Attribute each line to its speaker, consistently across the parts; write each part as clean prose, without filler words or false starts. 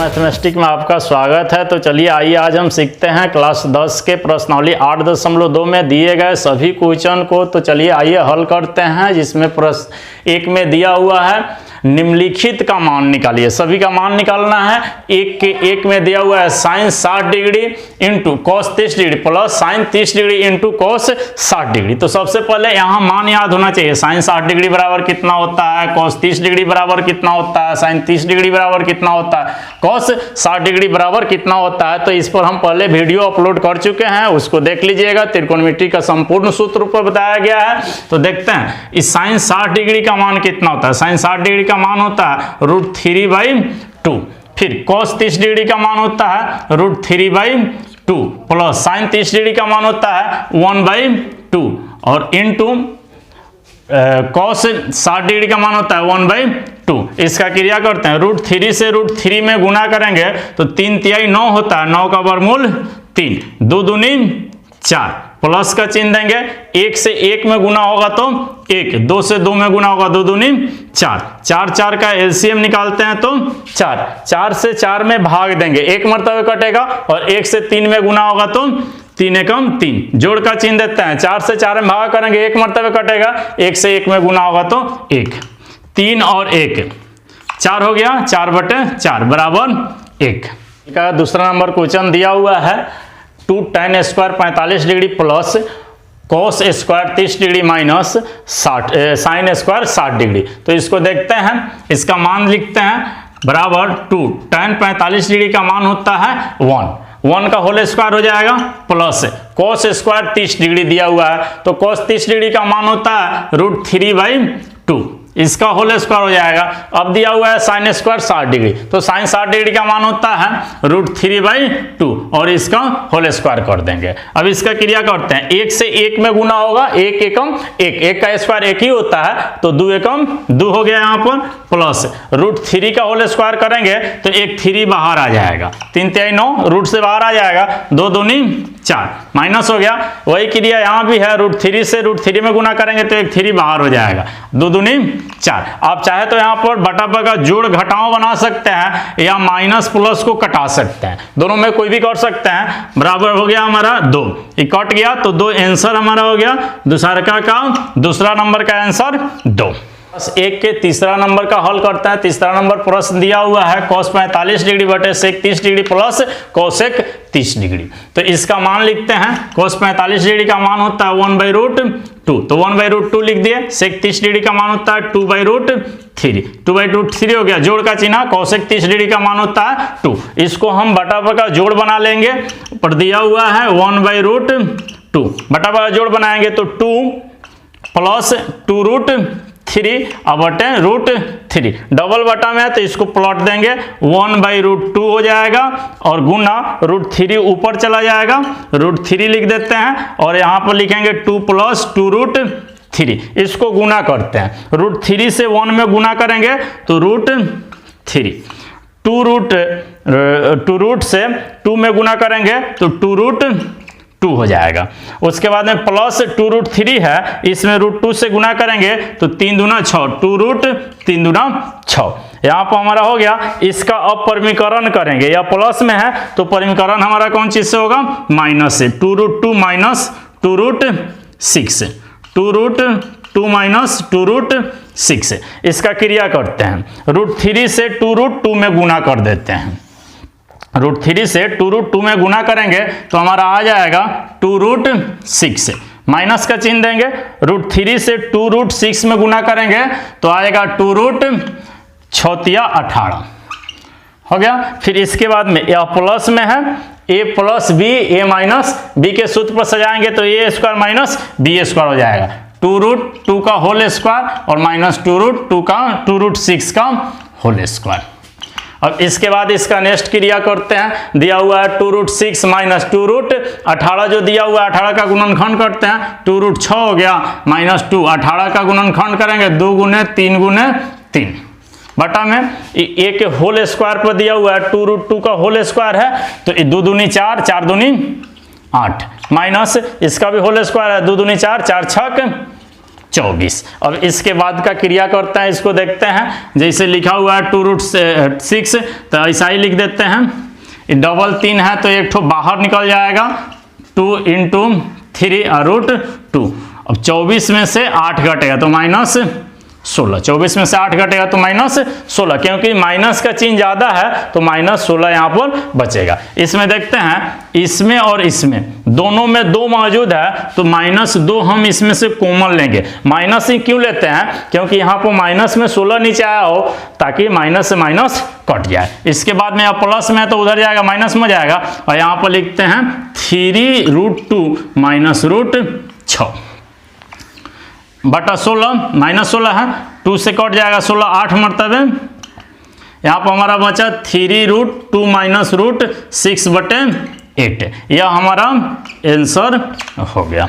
Speaker 1: Mathematics में आपका स्वागत है। तो चलिए आइए आज हम सीखते हैं क्लास 10 के प्रश्नावली 8.2 में दिए गए सभी क्वेश्चन को। तो चलिए आइए हल करते हैं, जिसमें प्रश्न 1 में दिया हुआ है निम्नलिखित का मान निकालिए। सभी का मान निकालना है। एक में दिया हुआ है sine 60 degree into cos 30 degree plus sine 30 degree into cos 60 degree. तो सबसे पहले यहाँ मान याद होना चाहिए। साइन 60 डिग्री बराबर कितना होता है, कॉस 30 डिग्री बराबर कितना होता है, साइन 30 डिग्री बराबर कितना होता है, कॉस 60 डिग्री बराबर कितना होता है। तो इस पर हम पहले वीडियो अपलोड कर चुके हैं, उसको देख लीजिएगा। त्रिकोणमिति का संपूर्ण सूत्र पर बताया गया है। तो देखते हैं इस साइन 60 डिग्री का मान कितना होता है। साइन 60 डिग्री का मान होता है √3/2। फिर cos 30 डिग्री का मान होता है √3/2 प्लस साइन 30 डिग्री का मान होता है 1/2 और इंटू cos 60 डिग्री का मान होता है 1/2। इसका क्रिया करते हैं। √3 से √3 में गुना करेंगे तो 3 तिहाई 9 होता है। 9 का वर्गमूल 3, 2 दूनी 4 प्लस का चिन्ह देंगे। 1 से 1 में गुना होगा तो 1, 2 से 2 में गुना होगा 2 दूनी 4, 4 4 का एलसीएम निकालते हैं तो 4, 4 से 4 में भाग देंगे, 1 मरतबे कटेगा। और 1 से 3 में गुना होगा तो 3 एकम 3, जोड़ का चिन्ह देते हैं। 4 से 4 में भाग करेंगे, 1 मरतबे कटेगा। 1 से 1 में गुना होगा तो 1, 3 और 1 4 हो गया, 4/4 बराबर 1 का दूसरा नंबर क्वेश्चन दिया हुआ है 2 tan square 45 degree plus cos square 30 degree minus sine square 60 degree. तो इसको देखते हैं, इसका मान लिखते हैं बराबर 2 tan 45 डिग्री का मान होता है 1 का होल स्क्वायर हो जाएगा प्लस cos स्क्वायर 30 डिग्री दिया हुआ है। तो cos 30 डिग्री का मान होता है √3/2, इसका होल स्क्वायर हो जाएगा। अब दिया हुआ है साइन स्क्वायर 60 डिग्री, तो साइन 60 डिग्री का मान होता है √3/2 और इसका होल स्क्वायर कर देंगे। अब इसका क्रिया करते हैं। 1 से 1 में गुना होगा, 1 एकम 1, 1 का स्क्वायर 1 ही होता है तो 2 एकम 2 हो गया यहाँ पर प्लस √3 का होल स्क्वायर करेंगे तो 1 3 बाहर आ जाएगा, 3 तिहाई 9 रूट से बाहर आ जाएगा, 2 दूनी 4 माइनस हो गया। वही क्रिया यहाँ भी है, √3 से √3 में गुना करेंगे तो 1 3 बाहर हो जाएगा, 2 दूनी 4। आप चाहे तो यहाँ पर बटा का जोड़ घटाओ बना सकते हैं या माइनस प्लस को कटा सकते हैं, दोनों में कोई भी कर सकते हैं। बराबर हो गया हमारा 2, ये कट गया तो 2 आंसर हमारा हो गया। दूसरा नंबर का आंसर 2। एक के तीसरा नंबर का हल करते हैं। तीसरा नंबर प्रश्न दिया हुआ है cos 45 डिग्री बटे sec 30 degree plus cosec 30 degree. तो इसका मान लिखते हैं। cos 45 डिग्री का मान होता है 1/√2, तो 1/√2 लिख दिए। sec 30 डिग्री का मान होता है 2/√3, 2/√3 हो गया, जोड़ का चिन्ह। cosec 30 डिग्री का मान होता है 2, इसको हम बटा का जोड़ बना लेंगे। पर दिया हुआ है 1/√2, बटा का जोड़ बनाएंगे तो 2 प्लस 2√3 अब बटे √3, डबल बटा में है तो इसको प्लॉट देंगे। 1/√2 हो जाएगा और गुना √3 ऊपर चला जाएगा, √3 लिख देते हैं और यहाँ पर लिखेंगे 2 प्लस 2√3, इसको गुना करते हैं। √3 से 1 में गुना करेंगे तो √3, 2 से 2 में गुना करेंगे तो 2√2 हो जाएगा। उसके बाद में प्लस 2√3 है, इसमें √2 से गुना करेंगे तो 3 दूना 6, 2√3 दूना 6। यहाँ पर हमारा हो गया। इसका अब परिमीकरण करेंगे, या प्लस में है तो परिमीकरण हमारा कौन चीज से होगा, माइनस से। 2√2 माइनस 2√6, 2√2 माइनस 2√6, इसका क्रिया करते हैं। √3 से 2√2 में गुना कर देते हैं। √3 से 2√2 में गुना करेंगे तो हमारा आ जाएगा 2√6, माइनस का चिन्ह देंगे। √3 से 2√6 में गुना करेंगे तो आएगा 2√6 हो गया। फिर इसके बाद में यह प्लस में है, a plus B, a minus B के सूत्र पर सजाएंगे तो a square minus B square हो जाएगा। 2√2 का होल स्क्वायर और माइनस 2√6 का होल स्क्वायर। अब इसके बाद इसका नेक्स्ट क्रिया करते हैं। दिया हुआ है 2√6 माइनस 2√18 जो दिया हुआ है 18 का गुणनखंड करते हैं, 2√6 हो गया माइनस 2, 18 का गुणनखंड करेंगे 2 गुने 3 गुने 3 बटा में a के होल स्क्वायर पर दिया हुआ है 2√2 का होल स्क्वायर है तो 2 दूनी 4, 4 दूनी 8 माइनस इसका भी होल स्क्वायर है 2 दूनी 4, 4 छक 24। अब इसके बाद का क्रिया करते हैं, इसको देखते हैं। जैसे लिखा हुआ है 2√6, तो ऐसा ही लिख देते हैं। डबल 3 है तो एक ठो बाहर निकल जाएगा, 2 × 3√2। अब 24 में से 8 घटेगा तो -16। 24 में से 8 घटेगा तो -16, क्योंकि माइनस का चिन्ह ज़्यादा है तो -16 यहाँ पर बचेगा। इसमें देखते हैं, इसमें और इसमें दोनों में 2 मौजूद है तो -2 हम इसमें से कॉमन लेंगे। माइनस ही क्यों लेते हैं, क्योंकि यहाँ पर माइनस में 16 नीचे आया हो ताकि माइनस से माइनस कट जाए। इसके बाद में अब प्लस में है तो उधर जाएगा, माइनस में जाएगा, और यहाँ पर लिखते हैं 3√2 -√6 बटा 16, -16 है, 2 से कट जाएगा 16, 8 मरतबे। यहाँ पर हमारा बचा 3√2 -√6/8। यह हमारा आंसर हो गया।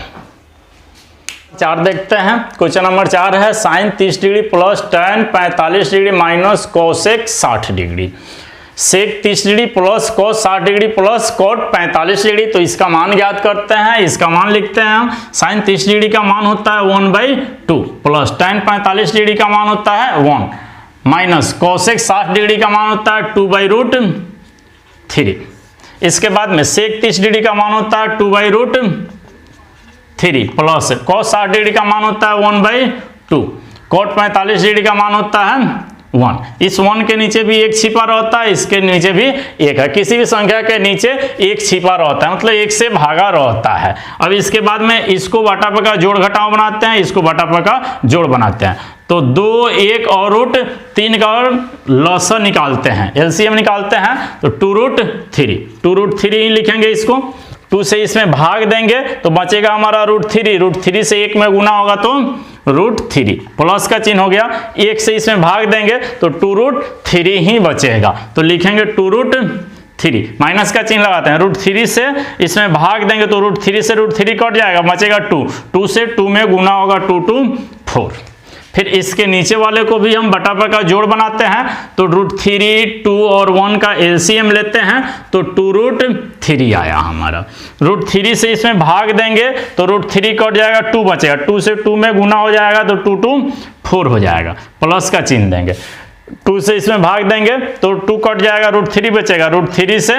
Speaker 1: 4 देखते हैं। क्वेश्चन नंबर 4 है sin 30 degree plus tan 45 degree minus cosec 60 degree. Sec 30 degree plus cos 60 degree plus cot 45 degree. तो इसका मान ज्ञात करते हैं। इसका मान लिखते हैं हम। साइन 30 डिग्री का मान होता है 1/2 प्लस tan 45 डिग्री का मान होता है 1 माइनस कोसेक 60 डिग्री का मान होता है 2/√3। इसके बाद में सेक 30 डिग्री का मान होता है 2/√3 प्लस कोस 60 डिग्री का मान होता है 1/2। कोट 45 डिग्री का मान होता है 1। इस 1 के नीचे भी एक छिपा रहता है, इसके नीचे भी एक है। किसी भी संख्या के नीचे एक छिपा रहता है, मतलब एक से भागा रहता है। अब इसके बाद में इसको बटा का जोड़ घटाव बनाते हैं, इसको बटा का जोड़ बनाते हैं। तो 2, 1 और √3 का लसा निकालते हैं, एलसीएम निकालते हैं। तो 2√3 ही लिखेंगे इसको। 2 से इसमें भाग देंगे तो बचेगा हमारा √3 से 1 में गुना होगा तो √3 प्लस का चिन्ह हो गया। 1 से इसमें भाग देंगे तो 2√3 ही बचेगा। तो लिखेंगे 2√3, माइनस का चिन्ह लगाते हैं। √3 से इसमें भाग देंगे तो √3 से √3 कट जाएगा, बचेगा 2 से 2 में गुना होगा 2 2 4। फिर इसके नीचे वाले को भी हम बटा का जोड़ बनाते हैं। तो √3, 2 और 1 का एलसीएम लेते हैं तो 2√3 आया हमारा। √3 से इसमें भाग देंगे तो √3 कट जाएगा, 2 बचेगा। 2 से 2 में गुना हो जाएगा तो 2 2 4 हो जाएगा, प्लस का चिन्ह देंगे। 2 से इसमें भाग देंगे तो 2 कट जाएगा, √3 बचेगा। √3 से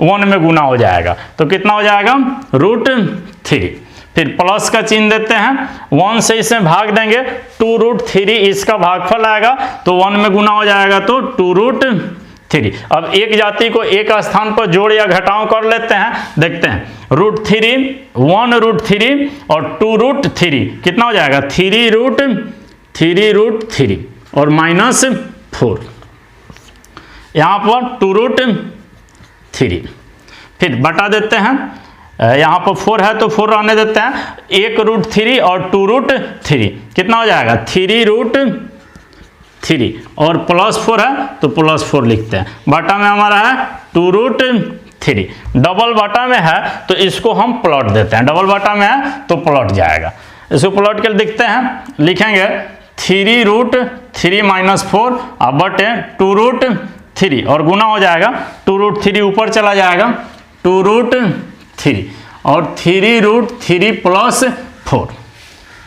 Speaker 1: 1 में गुना हो जाएगा तो कितना हो जाएगा √3। फिर प्लस का चिन्ह देते हैं। 1 से इसमें भाग देंगे 2√3, इसका भागफल आएगा तो 1 में गुना हो जाएगा तो 2√3। अब एक जाति को एक स्थान पर जोड़ या घटाव कर लेते हैं, देखते हैं। √3, 1√3 और 2√3 कितना हो जाएगा 3√3 और -4। यहाँ पर 2√3, फिर बटा देते हैं। यहाँ पर 4 है तो 4 रहने देते हैं। 1√3 और 2√3 कितना हो जाएगा 3√3 और +4 है तो +4 लिखते हैं। बटा में हमारा है 2√3। डबल बटा में है तो इसको हम प्लॉट देते हैं। डबल बटा में है तो प्लॉट जाएगा। इसको प्लॉट के देखते हैं, लिखेंगे 3√3 -4 बटे 2√3 और गुना हो जाएगा। 2√3 ऊपर चला जाएगा, 2√3 और 3√3 + 4,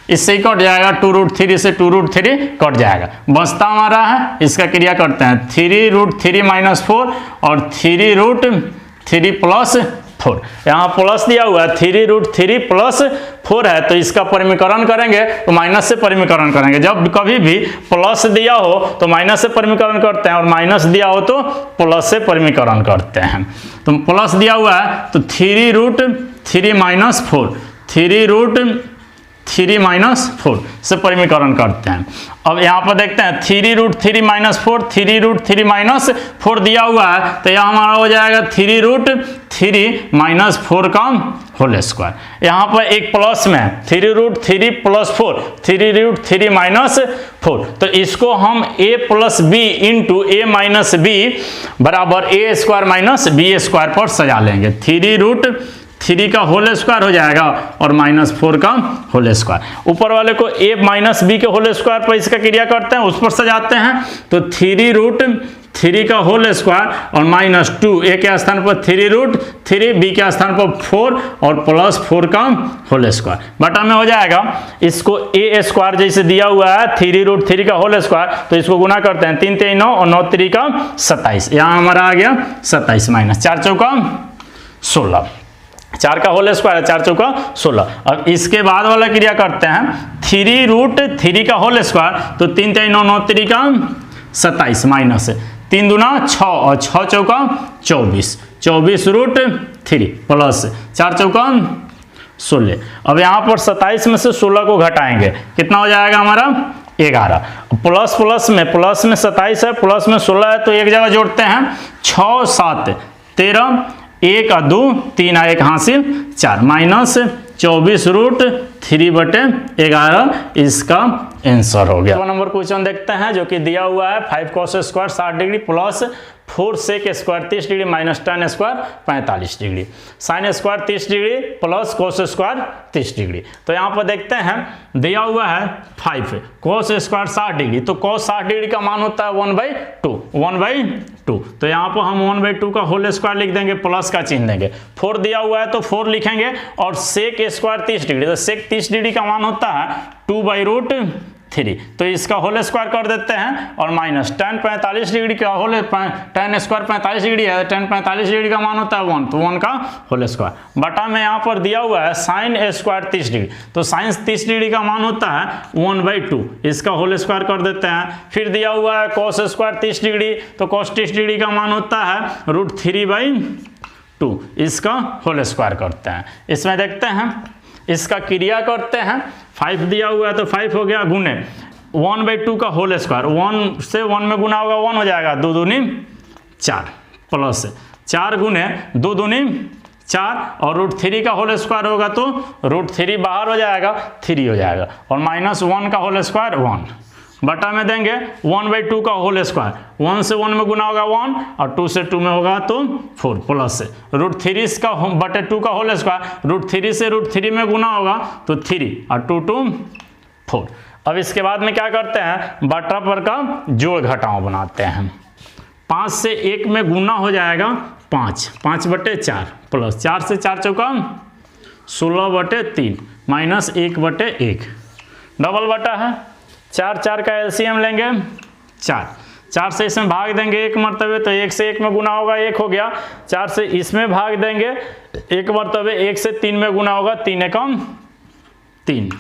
Speaker 1: इससे ही कट जाएगा। 2√3 से 2√3 कट जाएगा। बचता हमारा है, इसका क्रिया करते हैं। 3√3 - 4 और 3√3 + 4। यहाँ प्लस दिया हुआ है, 3√3 + 4 है तो इसका परिमीकरण करेंगे तो माइनस से परिमीकरण करेंगे। जब कभी भी प्लस दिया हो तो माइनस से परिमीकरण करते हैं और माइनस दिया हो तो प्लस से परिमीकरण करते हैं। तो प्लस दिया हुआ है तो 3√3 - 4, 3√3 - 4 से परिमीकरण करते हैं। अब यहाँ पर देखते हैं 3√3 - 4, 3√3 - 4 दिया हुआ है तो यह हमारा हो जाएगा 3√3 - 4 का होल स्क्वायर। यहाँ पर एक प्लस में 3√3 + 4, 3√3 - 4, तो इसको हम a + b × a - b बराबर a² - b² पर सजा लेंगे। 3√3 का होल स्क्वायर हो जाएगा और -4 का होल स्क्वायर। ऊपर वाले को a - b के होल स्क्वायर पर इसका क्रिया करते हैं, उस पर सजाते हैं। तो 3√3 3 का होल स्क्वायर और माइनस 2, ए के स्थान पर 3√3, बी के स्थान पर 4 और प्लस 4 का होल स्क्वायर बटा में हो जाएगा। इसको ए स्क्वायर जैसे दिया हुआ है 3√3 का होल स्क्वायर, तो इसको गुना करते हैं 3 3 9 और 9 3 का 27, यहाँ हमारा आ गया 27 माइनस 4 चौका 16, 4 का होल स्क्वायर है 4 चौका 16। अब इसके बाद वाला क्रिया करते हैं 3√3 का होल स्क्वायर, तो 3 3 9 9 3 का 27 माइनस 3 दूना 6 और 6 चौका 24, 24√3 प्लस 4 चौका 16। अब यहाँ पर 27 में से 16 को घटाएंगे, कितना हो जाएगा हमारा 11, प्लस प्लस में 27 है, प्लस में 16 है, तो एक जगह जोड़ते हैं 6 7 13, 1 और 2 3 1 हासिल 4 माइनस 24√3/11 इसका आंसर हो गया। नंबर क्वेश्चन देखते हैं जो कि दिया हुआ है 5 cos square 60 degree plus 4 sec square 30 degree minus tan square 45 degree, sin square 30 degree plus cos square 30 degree. तो यहाँ पर देखते हैं दिया हुआ है 5 cos स्क्वायर 60 डिग्री, तो cos 60 डिग्री का मान होता है 1/2, तो यहाँ पर हम 1/2 का होल स्क्वायर लिख देंगे, प्लस का चिन्ह देंगे, 4 दिया हुआ है तो 4 लिखेंगे, और sec स्क्वायर 30 डिग्री, तो sec 30 डिग्री का मान होता है 2/√3, तो इसका होल स्क्वायर कर देते हैं, और माइनस tan 45 डिग्री का होल tan स्क्वायर 45 डिग्री है, tan 45 डिग्री का मान होता है 1, तो 1 का होल स्क्वायर बटा में यहाँ पर दिया हुआ है sin स्क्वायर 30 डिग्री, तो sin 30 डिग्री का मान होता है 1/2, इसका होल स्क्वायर कर देते हैं। फिर दिया हुआ है cos स्क्वायर 30 डिग्री, तो cos 30 डिग्री का मान होता है √3/2, इसका होल स्क्वायर करते हैं। इसमें देखते हैं इसका क्रिया करते हैं, 5 दिया हुआ है तो 5 हो गया, गुने 1/2 का होल स्क्वायर, 1 से 1 में गुना होगा 1 हो जाएगा, 2 दूनी 4 प्लस 4 गुने 2 दूनी 4 और √3 का होल स्क्वायर होगा तो √3 बाहर हो जाएगा 3 हो जाएगा, और माइनस 1 का होल स्क्वायर 1 बटा में देंगे 1/2 का होल स्क्वायर, 1 से 1 में गुना होगा 1 और 2 से 2 में होगा तो 4 प्लस √3 का बटे 2 का होल स्क्वायर, √3 से √3 में गुना होगा तो 3 और 2 2 4। अब इसके बाद में क्या करते हैं, बटा पर का जोड़ घटाव बनाते हैं, 5 से 1 में गुना हो जाएगा 5/4 प्लस 4 से 4 चौका 16/3 माइनस 1/1 डबल बटा है, 4 4 का एलसीएम लेंगे 4 से इसमें भाग देंगे 1 मरतबे, तो 1 से 1 में गुना होगा 1 हो गया, 4 से इसमें भाग देंगे 1 मरतबे, 1 से 3 में गुना होगा 3 एकम 3।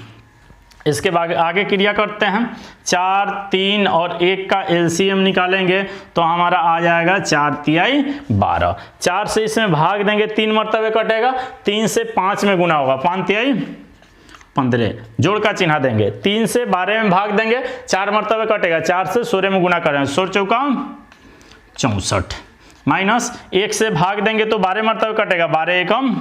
Speaker 1: इसके बाद आगे क्रिया करते हैं, 4 3 और 1 का एलसीएम निकालेंगे तो हमारा आ जाएगा 4 तिहाई 12, 4 से इसमें भाग देंगे 3 मरतबे कटेगा, 3 से 5 में गुना होगा 5 तिहाई 15, जोड़ का चिन्ह देंगे, 3 से 12 में भाग देंगे 4 मरतबे कटेगा, 4 से 16 में गुना करेंगे 16 चौका 64 माइनस 1 से भाग देंगे तो 12 मरतबे कटेगा, 12 एकम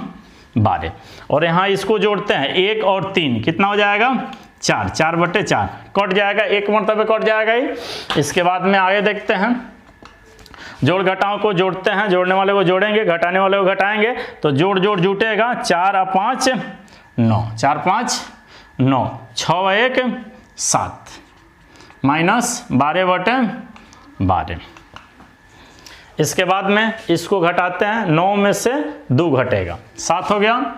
Speaker 1: 12, और यहाँ इसको जोड़ते हैं 1 और 3 कितना हो जाएगा 4, 4/4 कट जाएगा, 1 मरतबे कट जाएगा ही। इसके बाद में आगे देखते हैं, जोड़ घटाओं को जोड़ते हैं, जोड़ने वाले को जोड़ेंगे, घटाने वाले को घटाएंगे, तो जोड़ जोड़ जुटेगा 4 और 5 9, 4 5 9, 6 और 1 7 माइनस 12/12। इसके बाद में इसको घटाते हैं, 9 में से 2 घटेगा 7 हो गया,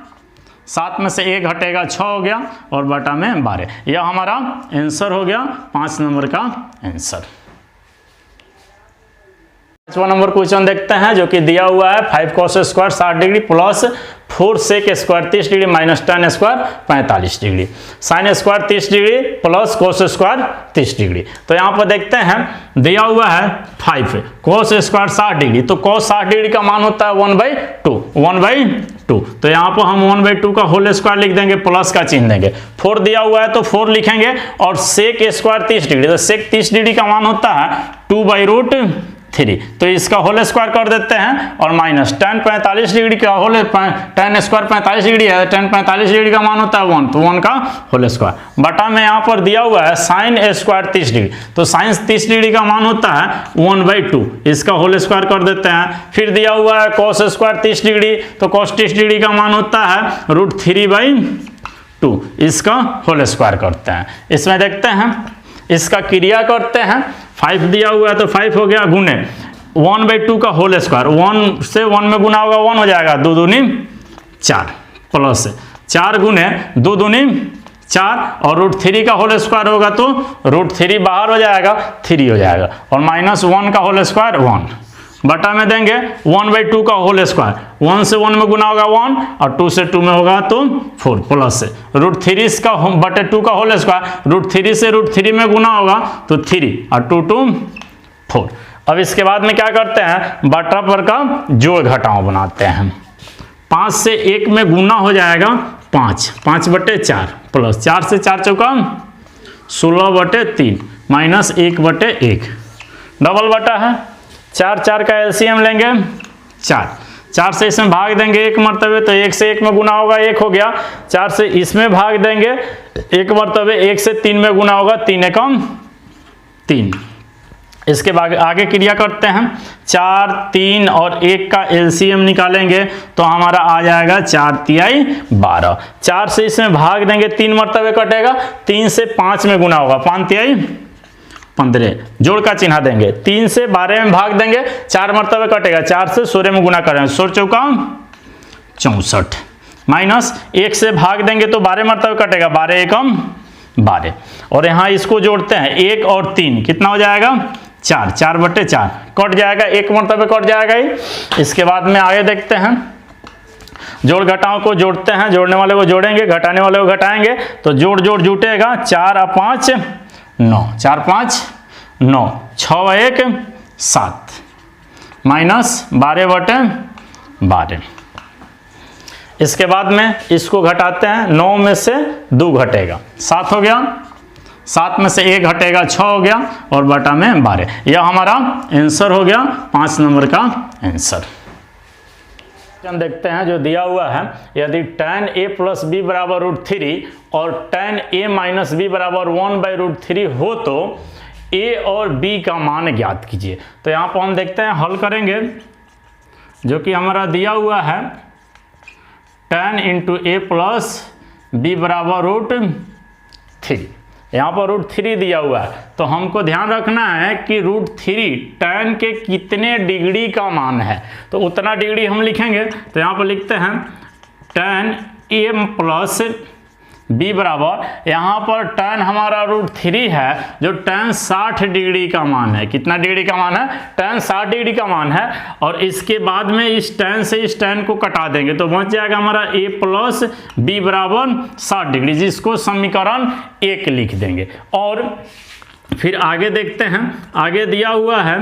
Speaker 1: 7 में से 1 घटेगा 6 हो गया, और बटा में 12, यह हमारा आंसर हो गया 5 नंबर का आंसर। 5वां नंबर क्वेश्चन देखते हैं जो कि दिया हुआ है 5 cos square 60 degree plus 4 sec square 30 degree minus tan square 45 degree, sin square 30 degree plus cos square 30 degree. तो यहाँ पर देखते हैं दिया हुआ है 5 cos स्क्वायर 60 डिग्री, तो cos 60 डिग्री का मान होता है 1/2, तो यहाँ पर हम 1/2 का होल स्क्वायर लिख देंगे, प्लस का चिन्ह देंगे, 4 दिया हुआ है तो 4 लिखेंगे, और sec स्क्वायर 30 डिग्री, तो sec 30 डिग्री का मान होता है 2/√3, तो इसका होल स्क्वायर कर देते हैं, और माइनस tan 45 डिग्री का होल tan स्क्वायर 45 डिग्री है, tan 45 डिग्री का मान होता है 1, तो 1 का होल स्क्वायर बटा में यहाँ पर दिया हुआ है sin स्क्वायर 30 डिग्री, तो sin 30 डिग्री का मान होता है 1/2, इसका होल स्क्वायर कर देते हैं। फिर दिया हुआ है cos स्क्वायर 30 डिग्री, तो cos 30 डिग्री का मान होता है √3/2, इसका होल स्क्वायर करते हैं। इसमें देखते हैं इसका क्रिया करते हैं, 5 दिया हुआ है तो 5 हो गया, गुने 1/2 का होल स्क्वायर, 1 से 1 में गुना होगा 1 हो जाएगा, 2 दूनी 4 प्लस 4 गुने 2 दूनी 4 और √3 का होल स्क्वायर होगा तो √3 बाहर हो जाएगा 3 हो जाएगा और -1 का होल स्क्वायर 1 बटा में देंगे 1/2 का होल स्क्वायर, 1 से 1 में गुना होगा 1 और 2 से 2 में होगा तो 4 प्लस √3 का बटे 2 का होल स्क्वायर, √3 से √3 में गुना होगा तो 3 और 2 2 4। अब इसके बाद में क्या करते हैं, बटा पर का जोड़ घटाव बनाते हैं। 5 से 1 में गुना हो जाएगा 5/4 प्लस 4 से 4 चौका 16/3 माइनस 1/1 डबल बटा है 4 का एलसीएम लेंगे 4 से इसमें भाग देंगे 1 मरतबे तो 1 से 1 में गुना होगा 1 हो गया, 4 से इसमें भाग देंगे 1 मरतबे 1 से 3 में गुना होगा 3 एकम 3। इसके बाद आगे क्रिया करते हैं, 4 3 और 1 का एलसीएम निकालेंगे तो हमारा आ जाएगा 4 तिहाई 12, 4 से इसमें भाग देंगे 3 मरतबे कटेगा, 3 से 5 में गुना होगा 5 तिहाई 15, जोड़ का चिन्ह देंगे, 3 से 12 में भाग देंगे 4 मरतबे कटेगा, 4 से 16 में गुना करेंगे 16 चौका 64 माइनस 1 से भाग देंगे तो 12 मरतबे कटेगा 12 एकम 12 और यहाँ इसको जोड़ते हैं 1 और 3 कितना हो जाएगा 4/4 कट जाएगा 1 मरतबे कट जाएगा ही। इसके बाद में आगे देखते हैं, जोड़ घटाव को जोड़ते हैं, जोड़ने वाले को जोड़ेंगे घटाने वाले को घटाएंगे तो जोड़ जोड़ जुटेगा 4 और 5 9, 4 5 9, 6 और 1 7 माइनस 12/12। इसके बाद में इसको घटाते हैं, 9 में से 2 घटेगा 7 हो गया, 7 में से 1 घटेगा 6 हो गया और बटा में 12। यह हमारा आंसर हो गया 5 नंबर का आंसर। हम देखते हैं जो दिया हुआ है, यदि tan a + b बराबर √3 और tan a - b बराबर 1/√3 हो तो a और b का मान ज्ञात कीजिए। तो यहाँ पर हम देखते हैं हल करेंगे, जो कि हमारा दिया हुआ है tan × a + b बराबर √3, यहाँ पर √3 दिया हुआ है तो हमको ध्यान रखना है कि √3 tan के कितने डिग्री का मान है, तो उतना डिग्री हम लिखेंगे। तो यहाँ पर लिखते हैं tan a + b बराबर, यहाँ पर tan हमारा √3 है जो tan 60 डिग्री का मान है। कितना डिग्री का मान है, tan 60 डिग्री का मान है और इसके बाद में इस tan से इस tan को कटा देंगे तो बच जाएगा हमारा a + b बराबर 60 डिग्री, जिसको समीकरण 1 लिख देंगे। और फिर आगे देखते हैं, आगे दिया हुआ है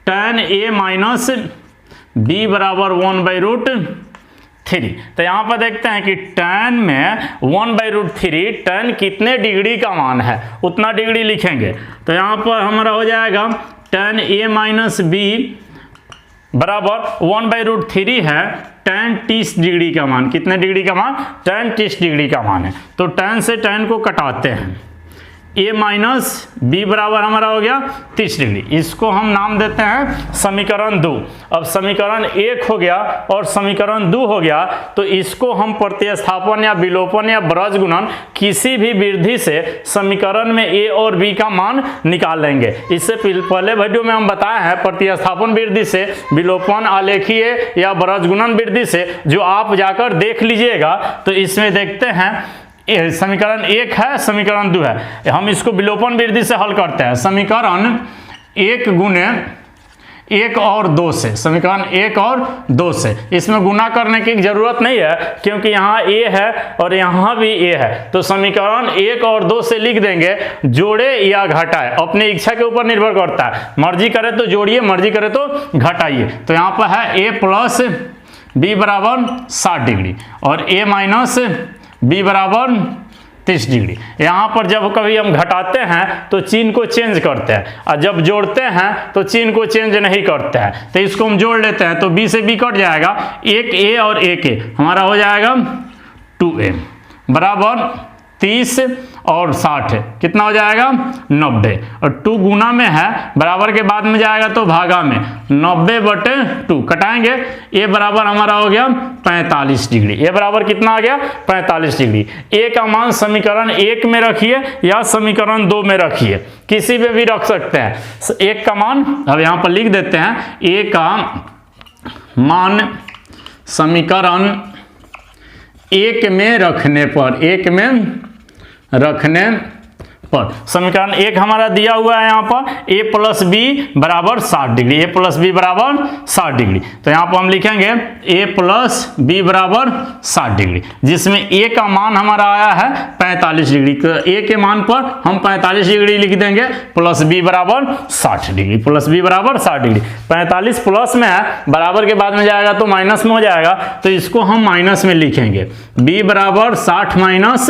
Speaker 1: tan a - b बराबर 1/√3। तो यहाँ पर देखते हैं कि tan में 1/√3 tan कितने डिग्री का मान है उतना डिग्री लिखेंगे। तो यहाँ पर हमारा हो जाएगा tan a - b बराबर 1/√3 है tan 30 डिग्री का मान। कितने डिग्री का मान, tan 30 डिग्री का मान है। तो tan से tan को कटाते हैं, a - b बराबर हमारा हो गया 30 डिग्री। इसको हम नाम देते हैं समीकरण 2। अब समीकरण 1 हो गया और समीकरण 2 हो गया तो इसको हम प्रतिस्थापन या विलोपन या ब्रज गुणन किसी भी विधि से समीकरण में a और b का मान निकाल लेंगे। इससे पहले वीडियो में हम बताया है प्रतिस्थापन विधि से, विलोपन आलेखीय या ब्रज गुणन विधि से, जो आप जाकर देख लीजिएगा। तो इसमें देखते हैं समीकरण 1 है, समीकरण 2 है, हम इसको विलोपन विधि से हल करते हैं। समीकरण 1 गुने 1 और 2 से, समीकरण 1 और 2 से, इसमें गुना करने की जरूरत नहीं है क्योंकि यहाँ a है और यहाँ भी a है। तो समीकरण 1 और 2 से लिख देंगे, जोड़े या घटाए अपनी इच्छा के ऊपर निर्भर करता है, मर्जी करे तो जोड़िए, मर्जी करे तो घटाइए। तो यहाँ पर है a + b बराबर 60 डिग्री और a - b बराबर 30 डिग्री। यहाँ पर जब कभी हम घटाते हैं तो चिन्ह को चेंज करते हैं और जब जोड़ते हैं तो चिन्ह को चेंज नहीं करते हैं। तो इसको हम जोड़ लेते हैं तो b से b कट जाएगा, 1a और 1a हमारा हो जाएगा 2a बराबर 30 और 60 है, कितना हो जाएगा 90। और 2 गुना में है, बराबर के बाद में जाएगा तो भागा में, 90/2 कटाएंगे, ए बराबर हमारा हो गया 45 डिग्री। ए बराबर कितना आ गया 45 डिग्री। ए का मान समीकरण 1 में रखिए या समीकरण 2 में रखिए, किसी में भी रख सकते हैं। एक का मान अब यहां पर लिख देते हैं, ए का मान समीकरण 1 में रखने पर, 1 में रखने पर समीकरण 1 हमारा दिया हुआ है यहाँ पर a + b बराबर 60 डिग्री, a + b बराबर 60 डिग्री। तो यहाँ पर हम लिखेंगे a + b बराबर 60 डिग्री, जिसमें a का मान हमारा आया है 45 डिग्री। तो a के मान पर हम 45 डिग्री लिख देंगे, प्लस b बराबर 60 डिग्री, प्लस b बराबर 60 डिग्री। 45 प्लस में है, बराबर के बाद में जाएगा तो माइनस में हो जाएगा, तो इसको हम माइनस में लिखेंगे, b बराबर 60 माइनस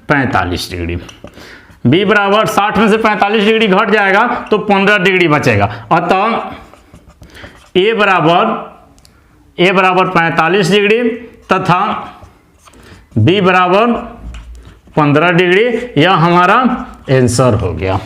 Speaker 1: 45 डिग्री। b बराबर 60 में से 45 डिग्री घट जाएगा तो 15 डिग्री बचेगा। अतः a बराबर 45 डिग्री तथा b बराबर 15 डिग्री, यह हमारा आंसर हो गया।